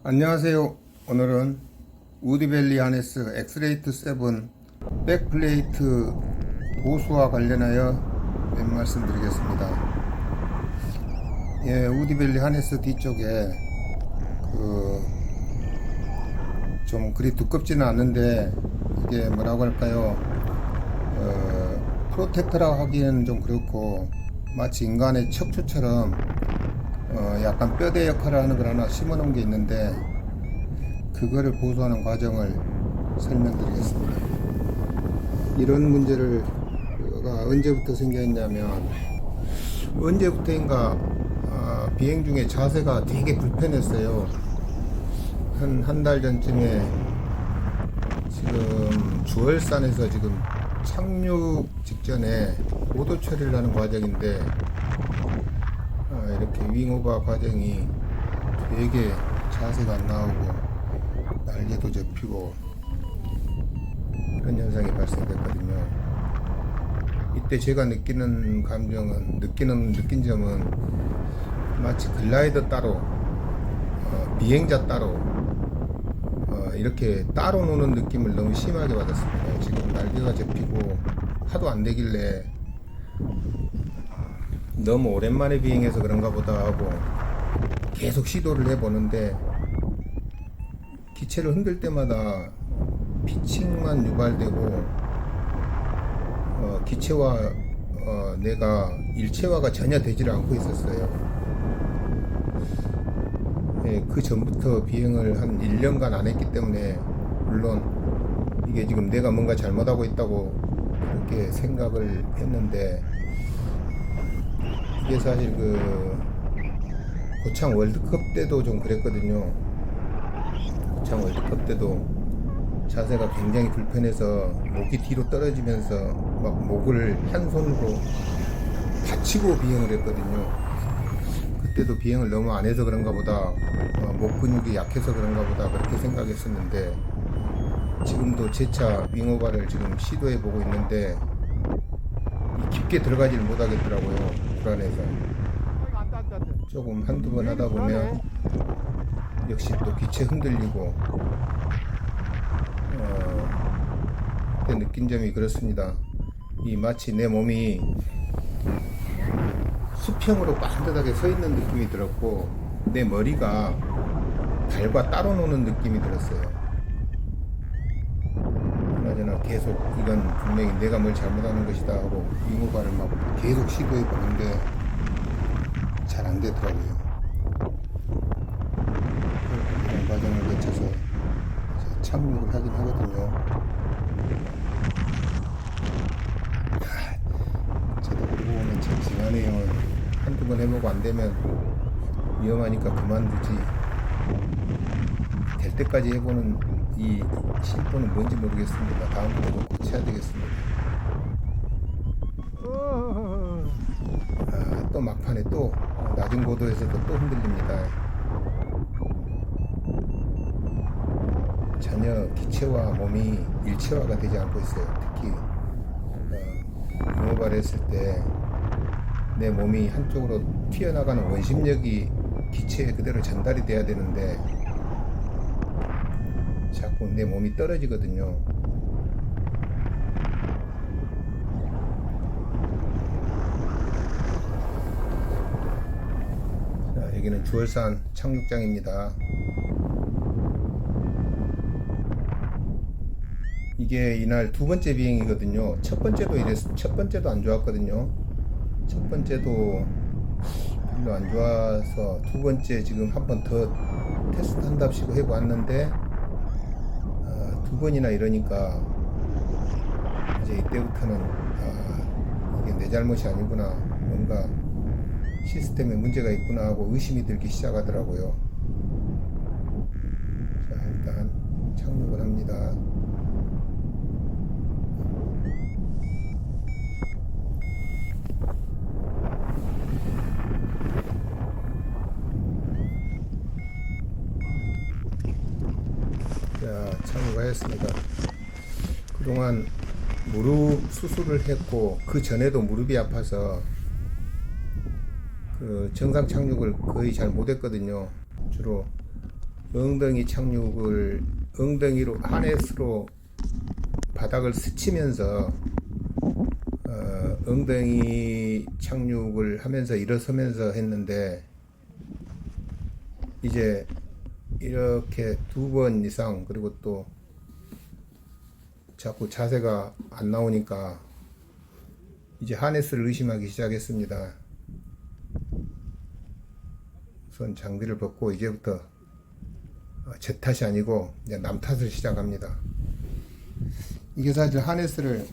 안녕하세요. 오늘은 우디밸리 하네스 엑스레이트 7 백플레이트 보수와 관련하여 몇 말씀 드리겠습니다. 예, 우디밸리 하네스 뒤쪽에 좀 그리 두껍지는 않는데 이게 뭐라고 할까요? 프로텍터라고 하기에는 좀 그렇고 마치 인간의 척추처럼 약간 뼈대 역할을 하는 걸 하나 심어 놓은 게 있는데 그거를 보수하는 과정을 설명드리겠습니다. 이런 문제가 언제부터 생겼냐면 언제부터인가 비행 중에 자세가 되게 불편했어요. 한 달 전쯤에 지금 주얼산에서 지금 착륙 직전에 고도 처리를 하는 과정인데 이렇게 윙오버 과정이 되게 자세가 안 나오고 날개도 접히고 그런 현상이 발생됐거든요. 이때 제가 느끼는 감정은 느낀 점은 마치 글라이더 따로 비행자 따로 이렇게 따로 노는 느낌을 너무 심하게 받았습니다. 지금 날개가 접히고 하도 안 되길래 너무 오랜만에 비행해서 그런가 보다 하고 계속 시도를 해보는데 기체를 흔들 때마다 피칭만 유발되고 기체와 내가 일체화가 전혀 되지를 않고 있었어요. 예, 그 전부터 비행을 한 1년간 안 했기 때문에 물론 이게 지금 내가 뭔가 잘못하고 있다고 그렇게 생각을 했는데 이게 사실 고창 월드컵 때도 좀 그랬거든요. 고창 월드컵 때도 자세가 굉장히 불편해서 목이 뒤로 떨어지면서 막 목을 한 손으로 받치고 비행을 했거든요. 그때도 비행을 너무 안 해서 그런가 보다, 목 근육이 약해서 그런가 보다 그렇게 생각했었는데 지금도 재차 윙오버를 지금 시도해 보고 있는데 깊게 들어가지를 못하겠더라고요. 불안해서. 조금 한두 번 하다 보면 역시 또 기체 흔들리고 그때 느낀 점이 그렇습니다. 이 마치 내 몸이 수평으로 반듯하게 서 있는 느낌이 들었고 내 머리가 발과 따로 노는 느낌이 들었어요. 그나저나 계속 이건 분명히 내가 뭘 잘못하는 것이다 하고 윙오버를 막 계속 시도해 보는데 잘 안 되더라고요. 이런 과정을 거쳐서 착륙을 하긴 하거든요. 저도 그러고 보면 참 징하네요. 한두 번 해보고 안 되면 위험하니까 그만두지. 될 때까지 해보는 이 심보는 뭔지 모르겠습니다. 다음부터 좀 고쳐야 되겠습니다. 또 막판에 또 낮은 고도에서도 또 흔들립니다. 전혀 기체와 몸이 일체화가 되지 않고 있어요. 특히 윙오버를 했을 때 내 몸이 한쪽으로 튀어나가는 원심력이 기체에 그대로 전달이 돼야 되는데 자꾸 내 몸이 떨어지거든요. 자, 여기는 주얼산 착륙장입니다. 이게 이날 두 번째 비행이거든요. 첫 번째도 안 좋았거든요. 첫 번째도 별로 안 좋아서 두 번째 지금 한 번 더 테스트 한답시고 해고 왔는데 두 번이나 이러니까 이제 이때부터는 이게 내 잘못이 아니구나, 뭔가 시스템에 문제가 있구나 하고 의심이 들기 시작하더라고요. 자, 일단 착륙을 합니다. 자, 착륙하였습니다. 그동안 무릎 수술을 했고 그 전에도 무릎이 아파서 정상 착륙을 거의 잘 못했거든요. 주로 엉덩이 착륙을 엉덩이로 하네스로 바닥을 스치면서 엉덩이 착륙을 하면서 일어서면서 했는데 이제 이렇게 2번 이상 그리고 또 자꾸 자세가 안 나오니까 이제 하네스를 의심하기 시작했습니다. 우선 장비를 벗고 이제부터 제 탓이 아니고 이제 남 탓을 시작합니다. 이게 사실 하네스를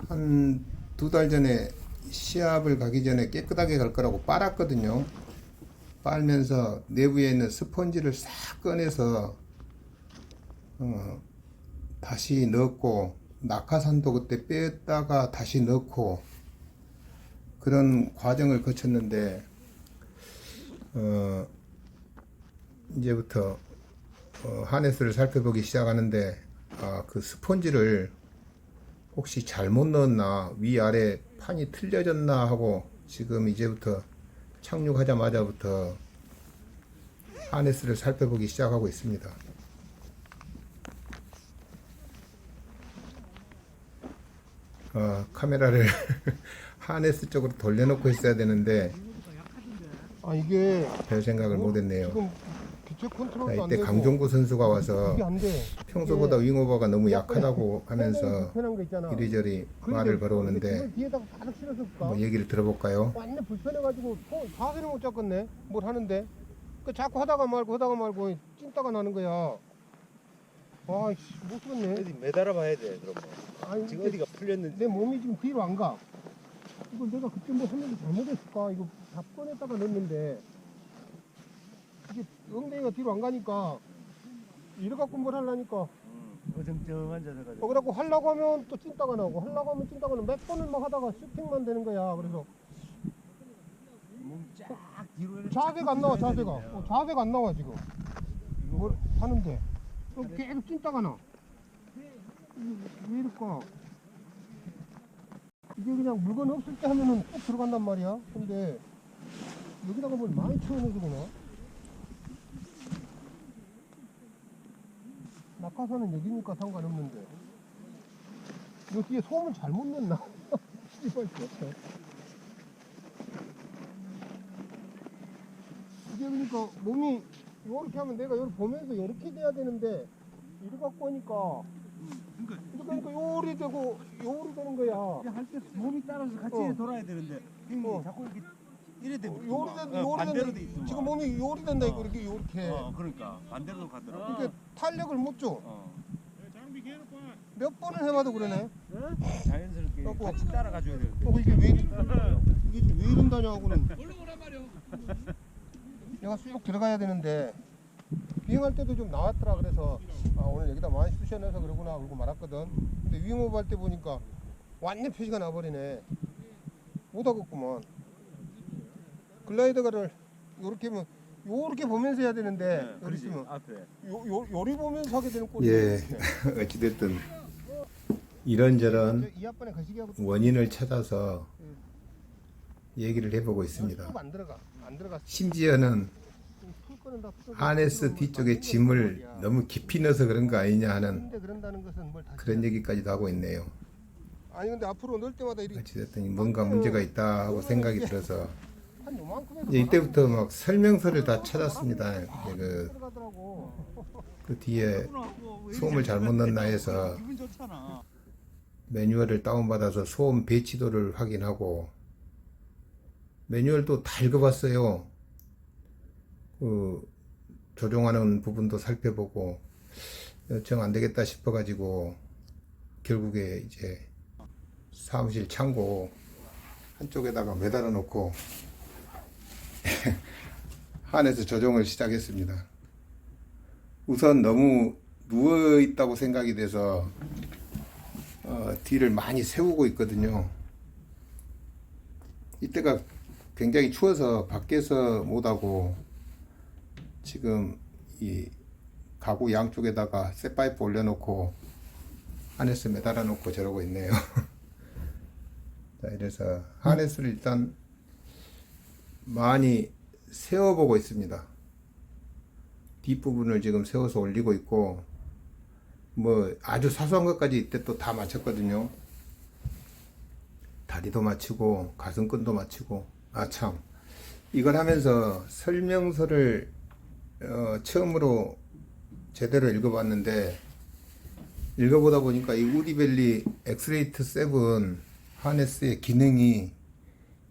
한 2달 전에 시합을 가기 전에 깨끗하게 갈 거라고 빨았거든요. 빨면서 내부에 있는 스펀지를 싹 꺼내서 다시 넣었고 낙하산도 그때 뺐다가 다시 넣고 그런 과정을 거쳤는데 이제부터 하네스를 살펴보기 시작하는데 그 스펀지를 혹시 잘못 넣었나 위아래 판이 틀려졌나 하고 지금 이제부터 착륙하자마자부터 하네스를 살펴보기 시작하고 있습니다. 카메라를 하네스 쪽으로 돌려놓고 있어야 되는데 이게 별 생각을 못했네요. 지금 기체 컨트롤도 안 이때 되고 강종구 선수가 와서 이게 안 돼. 평소보다 윙오버가 너무 약하다고 하면서 불편한 거 있잖아. 이리저리 말을 걸어오는데 그걸 뒤에다가 가득 실어줄까? 뭐 얘기를 들어볼까요? 완전 불편해가지고 자세를 못 잡겠네. 뭘 하는데? 그 자꾸 하다가 말고 찐따가 나는 거야. 아이씨 못 쓰겠네. 어디 매달아 봐야 돼. 그럼 아니, 지금 어디가 풀렸는지. 내 몸이 지금 뒤로 안 가. 이거 내가 그때 뭐 했는지 잘못했을까? 이거 다 꺼냈다가 넣었는데 이게 엉덩이가 뒤로 안 가니까 이래갖고 뭘 하려니까 어정쩡한 자세가. 그래갖고 하려고 하면 또 찐따가 나오고 하려고 하면 찐따가 나고 몇 번을 막 하다가 슈팅만 되는 거야. 그래서 몸쫙 뒤로. 자세가 안 나와. 자세가 안 나와 지금. 뭘 하는데 계속 찐따가 나. 왜 이럴까? 이게 그냥 물건 없을 때 하면은 꼭 들어간단 말이야. 근데 여기다가 뭘 많이 채워넣어주구나. 낙하산은 여기니까 상관없는데 요 뒤에 소음을 잘못 냈나? 씨발 그렇다. 이게 그러니까 몸이 요렇게 하면 내가 요렇게 보면서 이렇게 돼야 되는데 이래 갖고 하니까 그러니까 요리 되고 요리 되는 거야. 할 때 몸이 따라서 같이 돌아야 되는데 자꾸 이렇게 이래 되면 반대로 돼 있어. 지금 몸이 요리 된다 이거 이렇게 요렇게. 그러니까 반대로 가더라고. 이렇게 탄력을 못 줘. 몇 번을 해봐도 그러네. 자연스럽게 같이 따라가줘야 되는데. 이게 이게 지금 왜 이런다냐고는. 내가 쑥 들어가야 되는데 비행할 때도 좀 나왔더라. 그래서 오늘 여기다 많이 쑤셔내서 그러구나 그러고 말았거든. 근데 윙오버 할 때 보니까 완전 표시가 나버리네. 못하겠구만. 글라이더가를 요렇게 하면 요렇게 보면서 해야 되는데 여기 있으면 앞에. 요리 보면서 하게 되는 꼴이. 예, 어찌됐든 이런저런 이 앞번에 거시기하고 원인을 찾아서 얘기를 해보고 있습니다. 안 들어가. 심지어는 하네스 뒤쪽에 짐을 너무 깊이 넣어서 그런 거 아니냐 하는 그런다는 것은 뭘 다시 그런 얘기까지도 하고 있네요. 아니 근데 앞으로 넣을 때마다 이렇게 어찌됐든 뭔가 문제가 있다 하고 생각이 들어서 한 요만큼에서 이제 이때부터 막 설명서를 다 찾았습니다. 들어가더라고. 그 뒤에 소음을 잘못 넣었나 해서 기분 좋잖아. 매뉴얼을 다운받아서 소음 배치도를 확인하고 매뉴얼도 다 읽어봤어요. 그 조종하는 부분도 살펴보고 정 안되겠다 싶어가지고 결국에 이제 사무실 창고 한쪽에다가 매달아 놓고 한에서 조종을 시작했습니다. 우선 너무 누워 있다고 생각이 돼서 뒤를 많이 세우고 있거든요. 이때가 굉장히 추워서 밖에서 못하고 지금 이 가구 양쪽에다가 쇠파이프 올려놓고 하네스 매달아 놓고 저러고 있네요. 자, 이래서 하네스를 일단 많이 세워보고 있습니다. 뒷부분을 지금 세워서 올리고 있고, 뭐 아주 사소한 것까지 이때 또 다 맞췄거든요. 다리도 맞추고 가슴끈도 맞추고. 아 참, 이걸 하면서 설명서를 처음으로 제대로 읽어봤는데, 읽어보다 보니까 이 우디밸리 엑스레이트 7 하네스의 기능이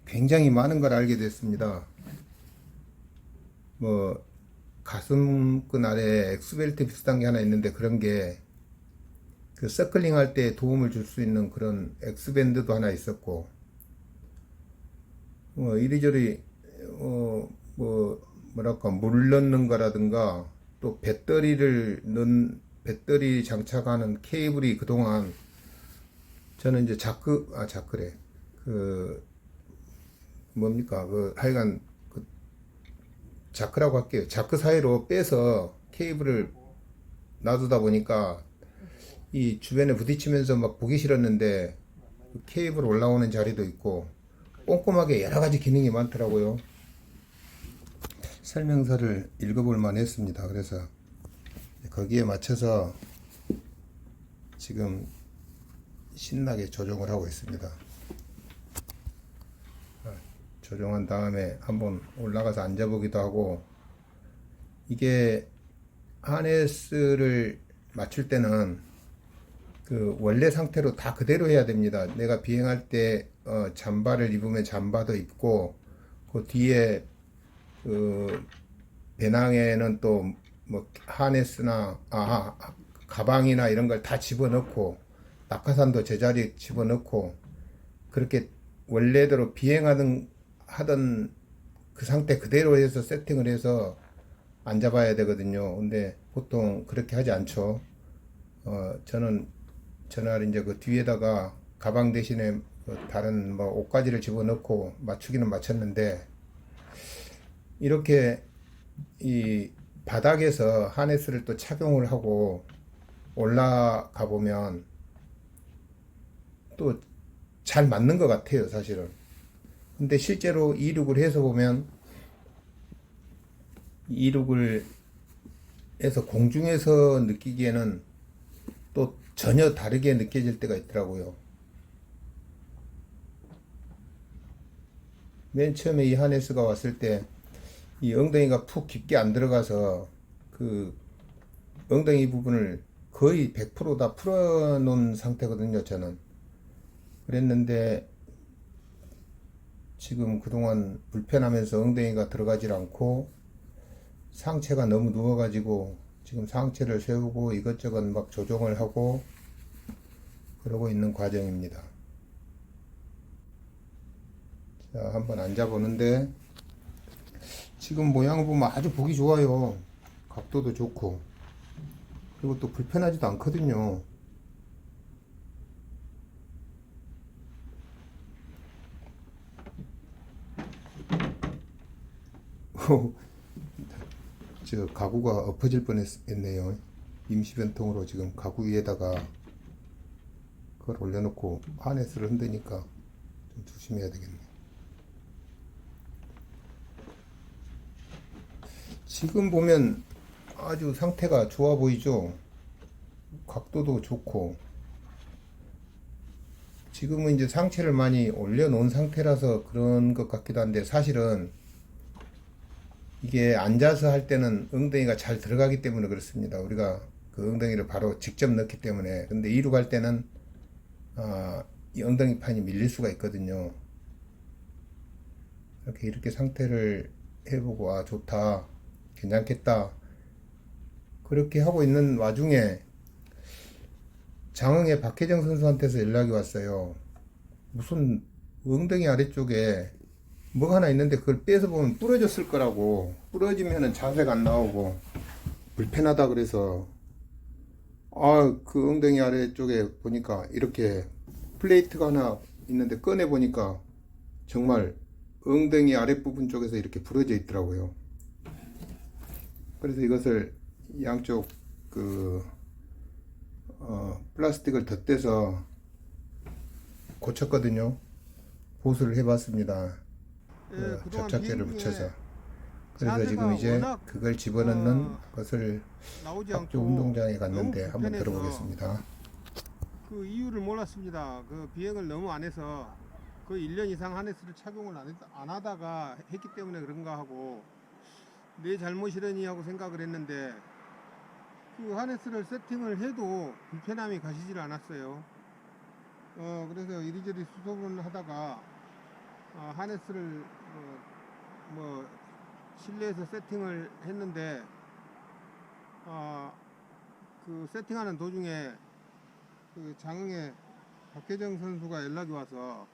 굉장히 많은 걸 알게 됐습니다. 뭐 가슴끈 아래에 엑스벨트 비슷한 게 하나 있는데, 그런 게 그 서클링 할 때 도움을 줄 수 있는 그런 엑스밴드도 하나 있었고, 이리저리 뭐랄까 물 넣는 거라든가, 또 배터리 장착하는 케이블이 그동안 저는 이제 자크래 그 뭡니까 그 하여간 그 자크라고 할게요. 자크 사이로 빼서 케이블을 놔두다 보니까 이 주변에 부딪히면서 막 보기 싫었는데, 그 케이블 올라오는 자리도 있고 꼼꼼하게 여러 가지 기능이 많더라고요. 설명서를 읽어볼 만했습니다. 그래서 거기에 맞춰서 지금 신나게 조정을 하고 있습니다. 조정한 다음에 한번 올라가서 앉아보기도 하고, 이게 하네스를 맞출 때는 그 원래 상태로 다 그대로 해야 됩니다. 내가 비행할 때 잠바를 입으면 잠바도 입고, 그 뒤에 그 배낭에는 또 뭐 하네스나 가방이나 이런 걸 다 집어넣고, 낙하산도 제자리에 집어넣고, 그렇게 원래대로 하던 그 상태 그대로 해서 세팅을 해서 앉아봐야 되거든요. 근데 보통 그렇게 하지 않죠. 저는 전날 이제 그 뒤에다가 가방 대신에 다른 뭐 옷가지를 집어넣고 맞추기는 맞췄는데, 이렇게 이 바닥에서 하네스를 또 착용을 하고 올라가 보면 또 잘 맞는 것 같아요, 사실은. 근데 실제로 이륙을 해서 보면, 이륙을 해서 공중에서 느끼기에는 또 전혀 다르게 느껴질 때가 있더라고요. 맨 처음에 이 하네스가 왔을 때 이 엉덩이가 푹 깊게 안 들어가서 그 엉덩이 부분을 거의 100% 다 풀어놓은 상태거든요, 저는. 그랬는데 지금 그동안 불편하면서 엉덩이가 들어가질 않고 상체가 너무 누워가지고 지금 상체를 세우고 이것저것 막 조정을 하고 그러고 있는 과정입니다. 자, 한번 앉아보는데 지금 모양을 보면 아주 보기 좋아요. 각도도 좋고, 그리고 또 불편하지도 않거든요. 저 가구가 엎어질 뻔했네요. 임시변통으로 지금 가구 위에다가 그걸 올려놓고 하네스를 흔드니까 좀 조심해야 되겠네. 지금 보면 아주 상태가 좋아 보이죠? 각도도 좋고. 지금은 이제 상체를 많이 올려놓은 상태라서 그런 것 같기도 한데, 사실은 이게 앉아서 할 때는 엉덩이가 잘 들어가기 때문에 그렇습니다. 우리가 그 엉덩이를 바로 직접 넣기 때문에. 근데 이륙할 때는 이 엉덩이판이 밀릴 수가 있거든요. 이렇게 상태를 해보고, 좋다, 괜찮겠다, 그렇게 하고 있는 와중에 장흥의 박혜정 선수한테서 연락이 왔어요. 무슨 엉덩이 아래쪽에 뭐가 하나 있는데 그걸 빼서 보면 부러졌을 거라고, 부러지면은 자세가 안 나오고 불편하다 그래서, 그 엉덩이 아래쪽에 보니까 이렇게 플레이트가 하나 있는데 꺼내 보니까 정말 엉덩이 아랫부분 쪽에서 이렇게 부러져 있더라고요. 그래서 이것을 양쪽 플라스틱을 덧대서 고쳤거든요. 보수를 해봤습니다. 접착제를 붙여서. 그래서 지금 이제 워낙, 그걸 집어넣는 어, 것을 나오지 학교 않고 운동장에 너무 갔는데 한번 불편해서 들어보겠습니다. 그 이유를 몰랐습니다. 그 비행을 너무 안 해서 거의 1년 이상 하네스를 착용을 안 하다가 했기 때문에 그런가 하고 내 잘못이려니 하고 생각을 했는데 그 하네스를 세팅을 해도 불편함이 가시질 않았어요. 그래서 이리저리 수소문을 하다가 하네스를 뭐 실내에서 세팅을 했는데 그 세팅하는 도중에 그 장흥의 박혜정 선수가 연락이 와서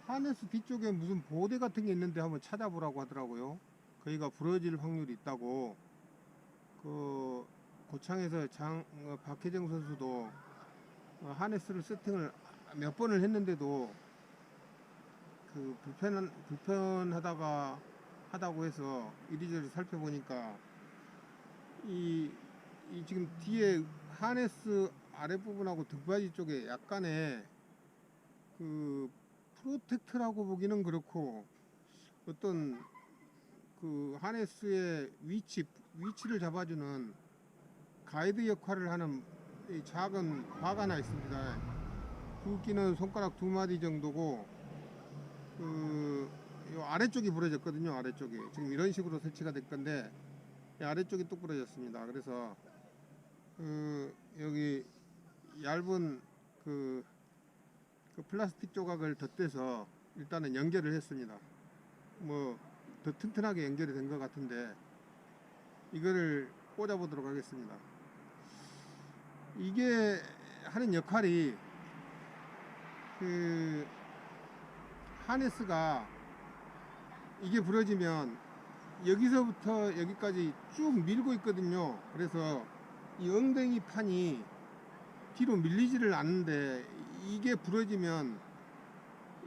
하네스 뒤쪽에 무슨 보대 같은 게 있는데 한번 찾아보라고 하더라고요. 거기가 부러질 확률이 있다고. 그 고창에서 박혜정 선수도 하네스를 세팅을 몇 번을 했는데도 그 불편하다가 하다고 해서 이리저리 살펴보니까 이 지금 뒤에 하네스 아랫부분하고 등받이 쪽에 약간의 그 프로텍터라고 보기는 그렇고 어떤 그 하네스의 위치를 잡아주는 가이드 역할을 하는 이 작은 바가 하나 있습니다. 굵기는 손가락 2마디 정도고 요 아래쪽이 부러졌거든요. 아래쪽이 지금 이런 식으로 설치가 될 건데 아래쪽이 뚝 부러졌습니다. 그래서 여기 얇은 그 플라스틱 조각을 덧대서 일단은 연결을 했습니다. 뭐 더 튼튼하게 연결이 된 것 같은데 이거를 꽂아 보도록 하겠습니다. 이게 하는 역할이 그 하네스가 이게 부러지면 여기서부터 여기까지 쭉 밀고 있거든요. 그래서 이 엉덩이 판이 뒤로 밀리지를 않는데 이게 부러지면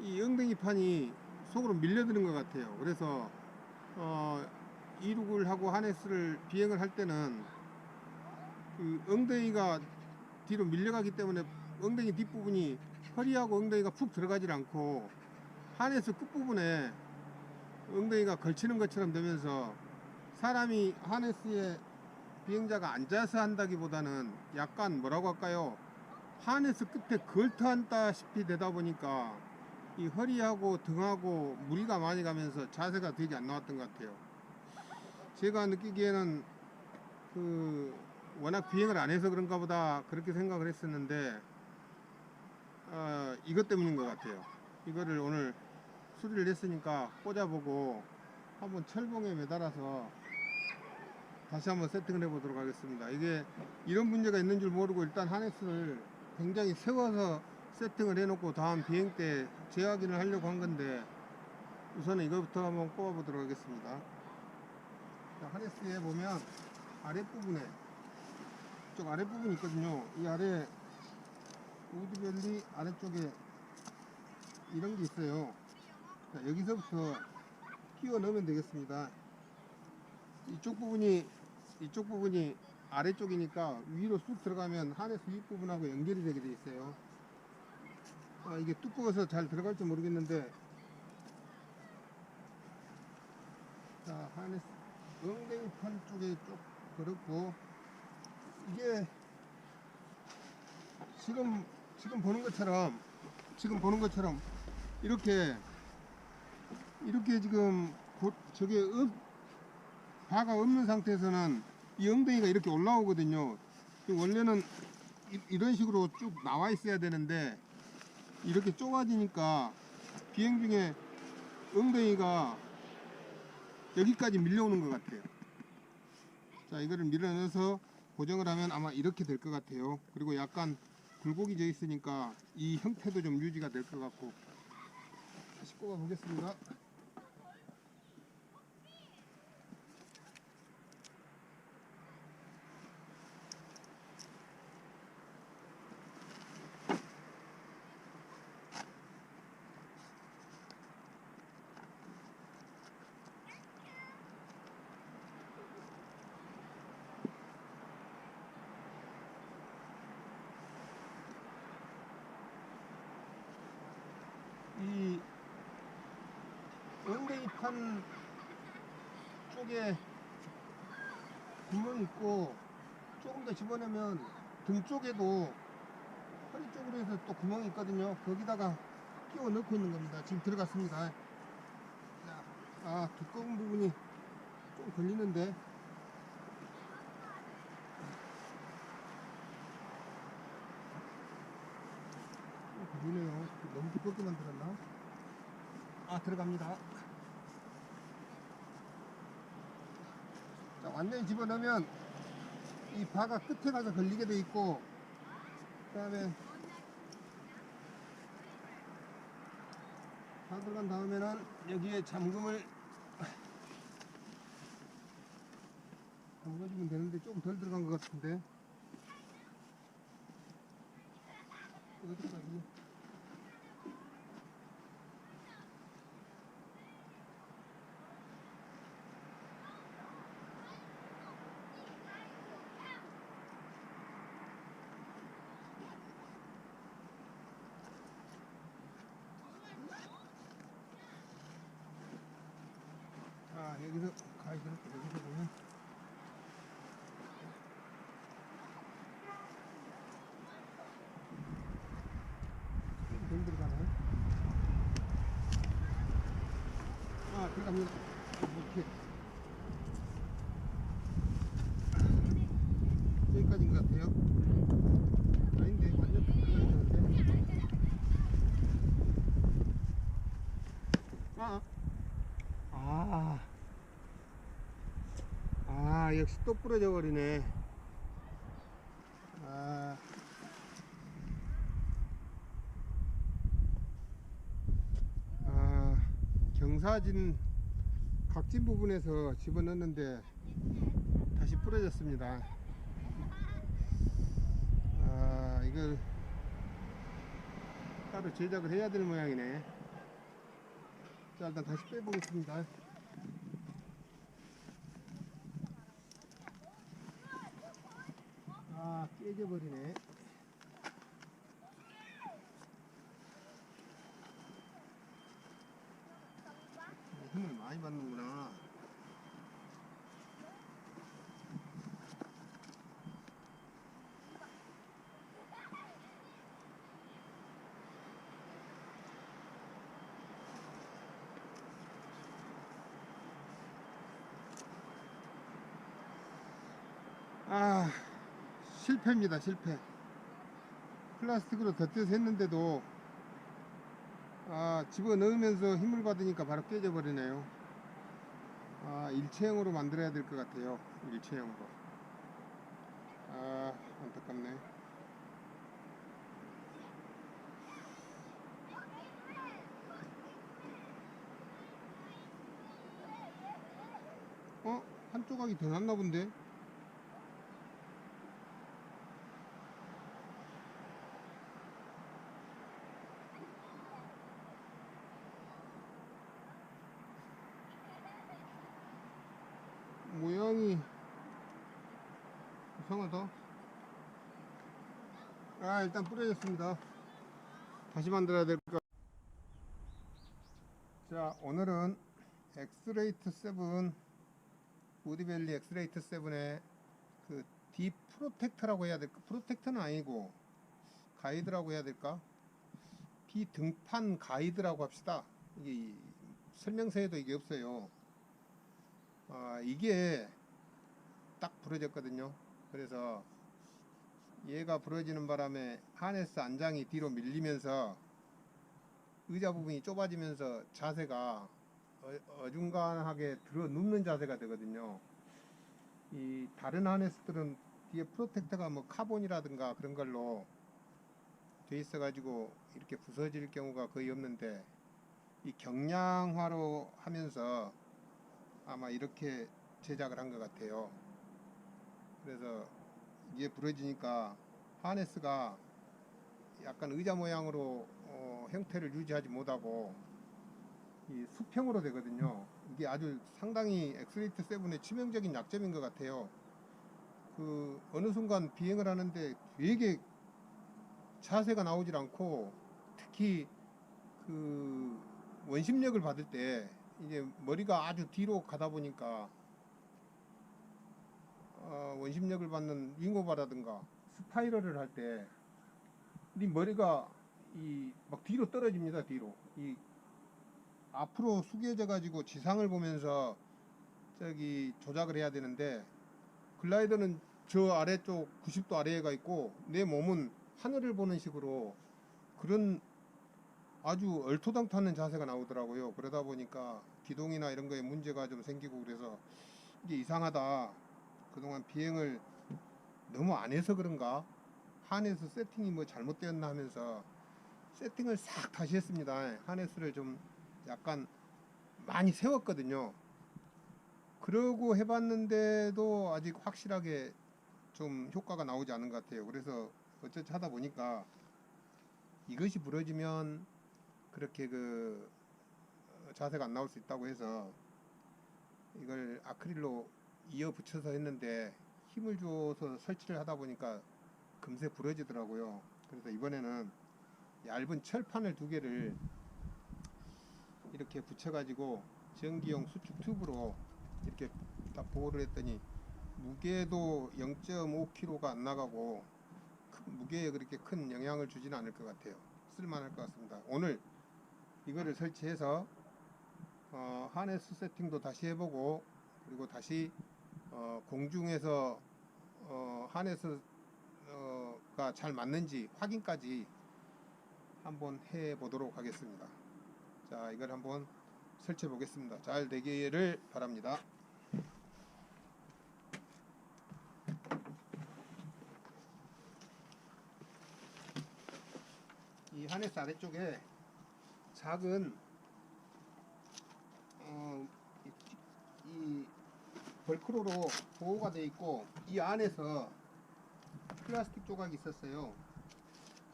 이 엉덩이 판이 속으로 밀려드는 것 같아요. 그래서 이륙을 하고 하네스를 비행을 할 때는 그 엉덩이가 뒤로 밀려가기 때문에 엉덩이 뒷부분이 허리하고 엉덩이가 푹 들어가질 않고 하네스 끝부분에 엉덩이가 걸치는 것처럼 되면서 사람이 하네스에 비행자가 앉아서 한다기보다는 약간 뭐라고 할까요? 하네스 끝에 걸터 앉다시피 되다 보니까 이 허리하고 등하고 무리가 많이 가면서 자세가 되게 안 나왔던 것 같아요. 제가 느끼기에는 워낙 비행을 안 해서 그런가 보다 그렇게 생각을 했었는데 이것 때문인 것 같아요. 이거를 오늘 수리를 했으니까 꽂아보고 한번 철봉에 매달아서 다시 한번 세팅을 해보도록 하겠습니다. 이게 이런 문제가 있는 줄 모르고 일단 하네스를 굉장히 세워서 세팅을 해놓고 다음 비행 때 재확인을 하려고 한 건데 우선은 이거부터 한번 꼽아보도록 하겠습니다. 자, 하네스에 보면 아랫부분에 이쪽 아랫부분이 있거든요. 이 아래 우드벨리 아래쪽에 이런 게 있어요. 자, 여기서부터 끼워 넣으면 되겠습니다. 이쪽 부분이 아래쪽이니까 위로 쑥 들어가면 하네스 윗부분하고 연결이 되게 돼 있어요. 이게 두꺼워서 잘 들어갈지 모르겠는데, 자, 하네스 엉덩이판 쪽에 쭉 그렇고, 이게 지금 보는 것처럼 이렇게 지금 저게 바가 없는 상태에서는 이 엉덩이가 이렇게 올라오거든요. 원래는 이런 식으로 쭉 나와 있어야 되는데 이렇게 좁아지니까 비행 중에 엉덩이가 여기까지 밀려오는 것 같아요. 자, 이거를 밀어넣어서 고정을 하면 아마 이렇게 될 것 같아요. 그리고 약간 굴곡이 져 있으니까 이 형태도 좀 유지가 될 것 같고. 다시 꼽아 보겠습니다. 이 엉덩이판 쪽에 구멍이 있고 조금 더 집어넣으면 등 쪽에도 허리 쪽으로 해서 또 구멍이 있거든요. 거기다가 끼워 넣고 있는 겁니다. 지금 들어갔습니다. 자, 아, 두꺼운 부분이 좀 걸리는데 좀 걸리네요. 너무 두껍게 만들었나? 아, 들어갑니다. 자, 완전히 집어넣으면 이 바가 끝에 가서 걸리게 돼 있고, 그 다음에 다 들어간 다음에는 여기에 잠금을 잠궈주면 되는데 조금 덜 들어간 것 같은데. 어디까지? 아, 여기서 가이드를 여기서 보면 덜 들어가네. 아, 들어갑니다. 이렇게 여기까지인 것 같아요. 아닌데 완전 들어가야 되는데. 역시 또 부러져 버리네. 경사진 각진 부분에서 집어넣는데 다시 부러졌습니다. 이걸 따로 제작을 해야 될 모양이네. 자, 일단 다시 빼보겠습니다. 깨져버리네. 힘을 많이 받는구나. 실패입니다. 실패. 플라스틱으로 덧대서 했는데도 집어넣으면서 힘을 받으니까 바로 깨져버리네요. 일체형으로 만들어야 될 것 같아요. 일체형으로. 안타깝네. 한 조각이 더 났나 본데? 모양이 이상하다. 일단 부러졌습니다. 다시 만들어야 될 것. 자, 오늘은 엑스레이트 7 우디밸리 엑스레이트 7의 그 D 프로텍터라고 해야 될까? 프로텍터는 아니고 가이드라고 해야 될까? 비등판 가이드라고 합시다. 이게 설명서에도 이게 없어요. 이게 딱 부러졌거든요. 그래서 얘가 부러지는 바람에 하네스 안장이 뒤로 밀리면서 의자 부분이 좁아지면서 자세가 어중간하게 들어 눕는 자세가 되거든요. 이 다른 하네스들은 뒤에 프로텍터가 뭐 카본이라든가 그런 걸로 돼 있어 가지고 이렇게 부서질 경우가 거의 없는데, 이 경량화로 하면서 아마 이렇게 제작을 한 것 같아요. 그래서 이게 부러지니까 하네스가 약간 의자 모양으로 형태를 유지하지 못하고 이 수평으로 되거든요. 이게 아주 상당히 엑스레이트 7의 치명적인 약점인 것 같아요. 그 어느 순간 비행을 하는데 되게 자세가 나오질 않고, 특히 그 원심력을 받을 때 이제 머리가 아주 뒤로 가다 보니까 원심력을 받는 윙오버라든가 스파이럴을 할 때 네 머리가 이 막 뒤로 떨어집니다. 뒤로 이 앞으로 숙여져 가지고 지상을 보면서 저기 조작을 해야 되는데, 글라이더는 저 아래쪽 90도 아래에 가 있고 내 몸은 하늘을 보는 식으로 그런 아주 얼토당토하는 자세가 나오더라고요. 그러다 보니까 기동이나 이런 거에 문제가 좀 생기고 그래서 이게 이상하다. 그동안 비행을 너무 안 해서 그런가? 하네스 세팅이 뭐 잘못되었나 하면서 세팅을 싹 다시 했습니다. 하네스를 좀 약간 많이 세웠거든요. 그러고 해봤는데도 아직 확실하게 좀 효과가 나오지 않은 것 같아요. 그래서 어쩌지 하다 보니까 이것이 부러지면 그렇게 그 자세가 안 나올 수 있다고 해서 이걸 아크릴로 이어 붙여서 했는데, 힘을 줘서 설치를 하다 보니까 금세 부러지더라고요. 그래서 이번에는 얇은 철판을 2개를 이렇게 붙여가지고 전기용 수축 튜브로 이렇게 딱 보호를 했더니 무게도 0.5kg가 안 나가고 무게에 그렇게 큰 영향을 주지는 않을 것 같아요. 쓸만할 것 같습니다. 오늘 이거를 설치해서 하네스 세팅도 다시 해보고, 그리고 다시 공중에서 하네스가 잘 맞는지 확인까지 한번 해 보도록 하겠습니다. 자, 이걸 한번 설치해 보겠습니다. 잘 되기를 바랍니다. 이 하네스 아래쪽에 작은 이 벌크로로 보호가 되어 있고, 이 안에서 플라스틱 조각이 있었어요.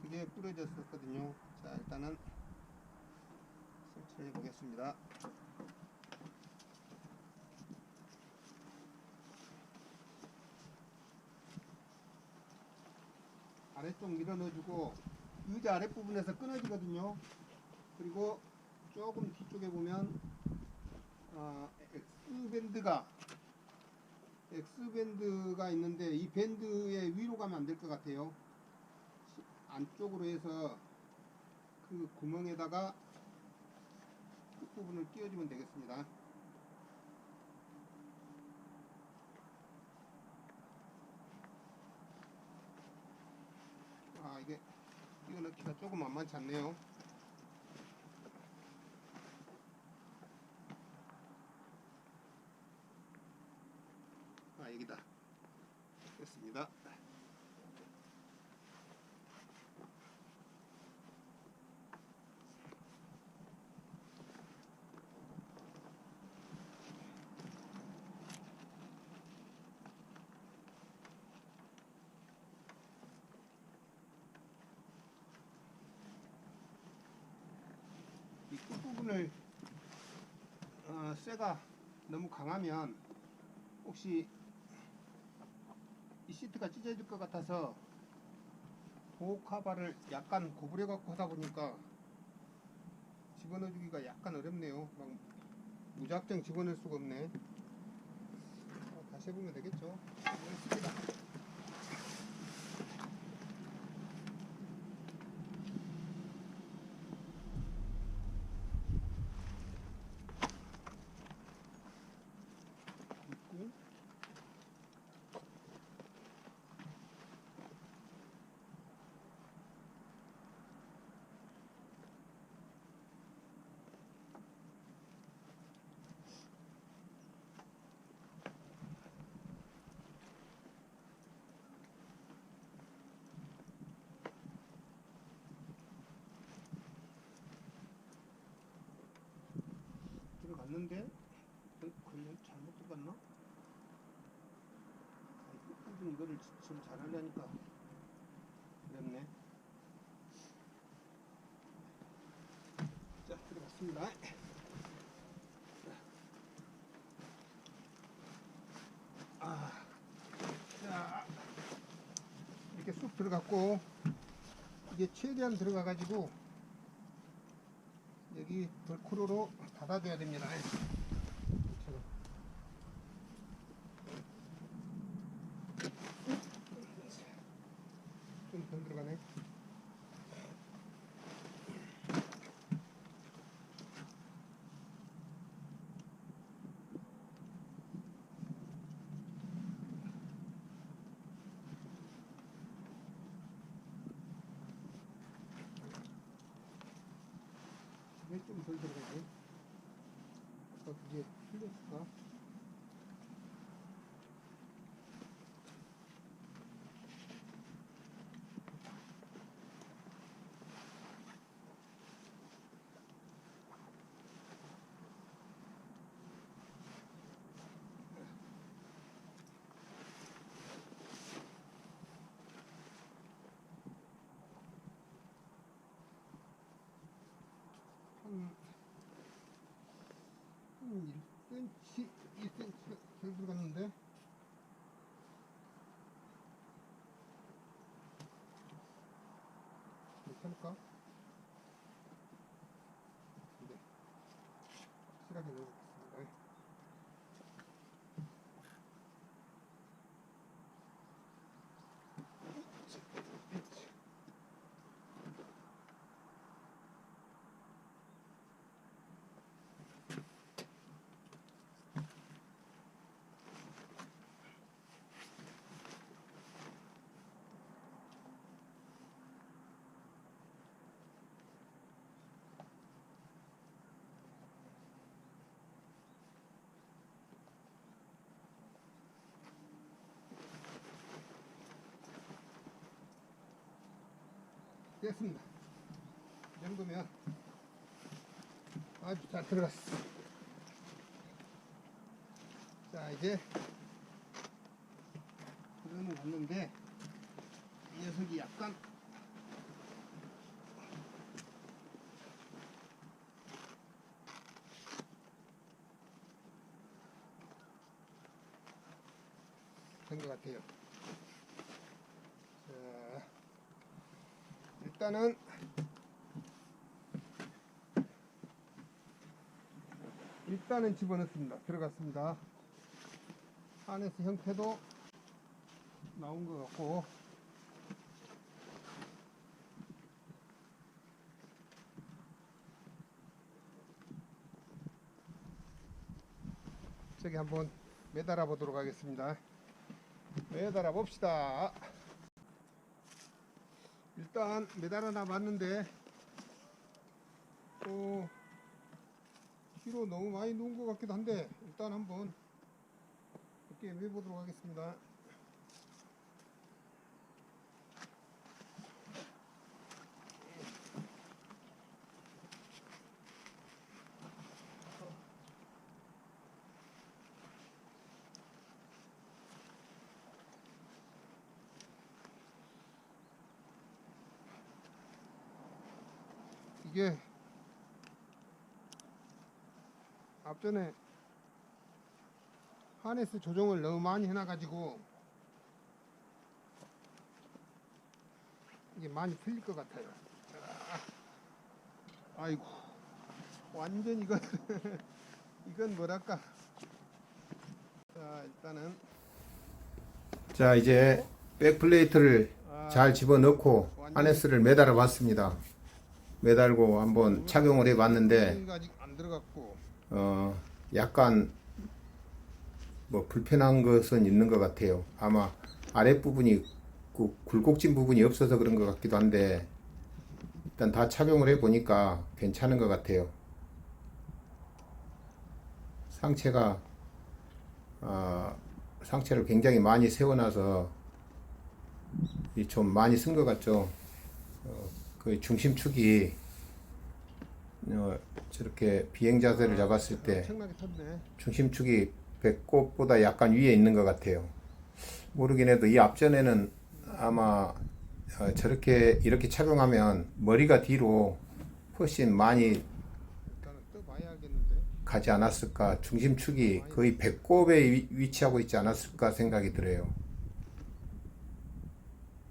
그게 부러졌었거든요. 자, 일단은 설치해 보겠습니다. 아래쪽 밀어 넣어주고, 의자 아랫부분에서 끊어지거든요. 그리고 조금 뒤쪽에 보면 X밴드가 있는데, 이 밴드의 위로 가면 안 될 것 같아요. 안쪽으로 해서 그 구멍에다가 끝부분을 끼워주면 되겠습니다. 이게 끼워 넣기가 조금 만만치 않네요. 여기다 됐습니다. 이 끝부분을 쇠가 너무 강하면 혹시 이 시트가 찢어질 것 같아서 보호 카바를 약간 고부려 갖고 하다 보니까 집어넣어주기가 약간 어렵네요. 막 무작정 집어넣을 수가 없네. 다시 해보면 되겠죠. 그렇습니다. 들어갔는데 그냥 잘못 들어갔나? 끝부분 이거를 좀 잘하려니까 어렵네. 자, 들어갔습니다. 자, 이렇게 쑥 들어갔고, 이게 최대한 들어가 가지고 여기 벌크로로 닫아줘야 됩니다. 좀 덜 들어가지. 아까 그게 풀렸을까? 한 1cm, 2cm 덜 들어갔는데? 괜찮을까? 네. 확실하게 넣어보겠습니다. 됐습니다. 이 정도면 아주 잘 들어갔어. 자, 이제 들어는 갔는데 이 녀석이 약간 된 것 같아요. 자, 일단은 집어넣습니다. 들어갔습니다. 하네스 형태도 나온 것 같고, 저기 한번 매달아 보도록 하겠습니다. 매달아 봅시다. 일단 매달아 놔봤는데 또 뒤로 너무 많이 누운 것 같기도 한데, 일단 한번 이렇게 매보도록 하겠습니다. 이게 앞전에 하네스 조정을 너무 많이 해놔가지고 이게 많이 풀릴 것 같아요. 아이고, 완전 이건 이건 뭐랄까. 자, 일단은 자, 이제 백플레이트를 잘 집어넣고 하네스를 매달아 봤습니다. 매달고 한번 착용을 해 봤는데 아직 안 들어갔고 약간 뭐 불편한 것은 있는 것 같아요. 아마 아랫부분이 그 굴곡진 부분이 없어서 그런 것 같기도 한데, 일단 다 착용을 해 보니까 괜찮은 것 같아요. 상체를 굉장히 많이 세워놔서 좀 많이 쓴 것 같죠. 그 중심축이 저렇게 비행 자세를 잡았을 때 중심축이 배꼽보다 약간 위에 있는 것 같아요. 모르긴 해도 이 앞전에는 아마 저렇게 이렇게 착용하면 머리가 뒤로 훨씬 많이 가지 않았을까, 중심축이 거의 배꼽에 위치하고 있지 않았을까 생각이 들어요.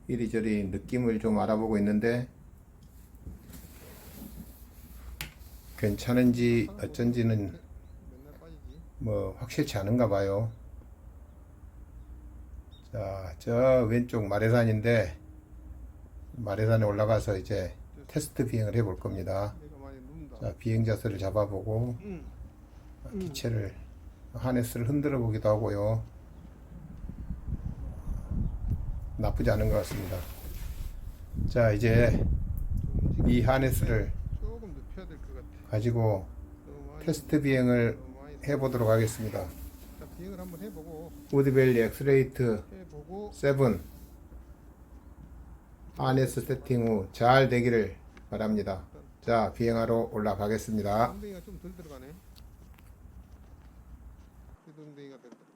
이리저리 느낌을 좀 알아보고 있는데 괜찮은지 어쩐지는 뭐 확실치 않은가 봐요. 자, 저 왼쪽 마레산인데 마레산에 올라가서 이제 테스트 비행을 해볼 겁니다. 자, 비행 자세를 잡아보고 기체를 하네스를 흔들어 보기도 하고요. 나쁘지 않은 것 같습니다. 자, 이제 이 하네스를 가지고 너무 많이 테스트 비행을 너무 많이 해보도록 하겠습니다. 자, 비행을 한번 해보고 우드밸리 엑스레이트 해보고 7 하네스 세팅 후 잘 되기를 바랍니다. 자, 비행하러 올라가겠습니다. 엉덩이가 좀 덜 들어가네. 엉덩이가 덜 들어가.